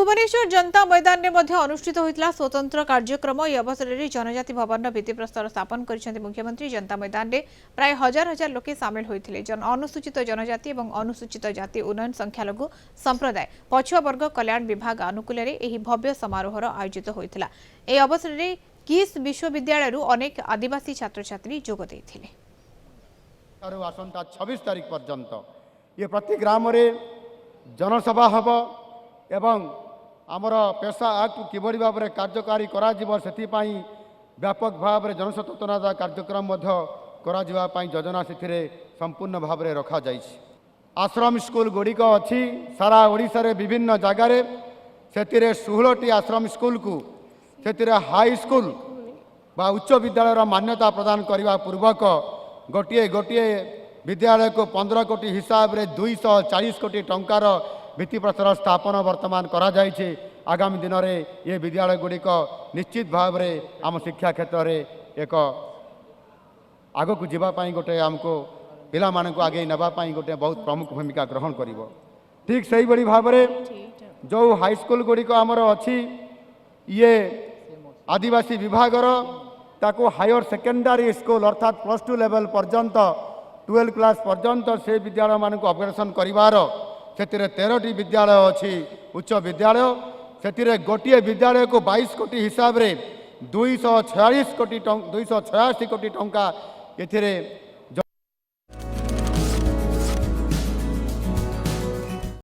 भुवनेश्वर जनता मैदान में अनुष्ठित होता स्वतंत्र कार्यक्रम। यह अवसर में जनजाति भवन भित्तिप्रस्तर स्थापन कर मुख्यमंत्री। जनता मैदान में प्राय हजार हजार लोके सामिल होते। अनुसूचित जनजाति और अनुसूचित जाति उन्नयन संख्यालघु संप्रदाय पछुआ वर्ग कल्याण विभाग आनुकूल भव्य समारोह आयोजित होता। यह अवसर में किस विश्वविद्यालय अनेक आदिवासी छात्र छात्री जोग देते। आसंता 26 तारीख पर्यंत ये प्रति ग्राम जनसभा हम एवं आमर पेशा एक्ट किभली भाव में कार्यकारी कराई व्यापक भाव में जनसचेतनता कार्यक्रम योजना से संपूर्ण भाव में रखा जाइए। आश्रम स्कूल गुड़िक अच्छी सारा ओडिशा रे विभिन्न जगार से 16टी आश्रम स्कूल को से हाई स्कूल बा उच्च विद्यालय मान्यता प्रदान करने पूर्वक गोटे गोटे विद्यालय को 15 कोटी हिसाब रे 240 कोटी टंकार भित्तिप्रस्तर स्थापन वर्तमान करा जाइए। आगामी दिन में ये विद्यालय गुड़िक निश्चित भाव में आम शिक्षा क्षेत्र में एक आग को जीवाई गोटे आमको पिला मानक आगे नापी गोटे बहुत प्रमुख भूमिका ग्रहण कर। ठीक से ही भाव में जो हाईस्कल गुड़िक आमर अच्छी ये आदिवासी विभागर ताको हायर सेकेंडरी स्कूल अर्थात +2 लेवल पर्यंत 12 क्लास पर्यंत से विद्यालय मान अपग्रेडेशन कर 13टी विद्यालय अच्छी उच्च विद्यालय से गोटे विद्यालय को 22 कोटी हिसाब रे 286 कोटी टंका ये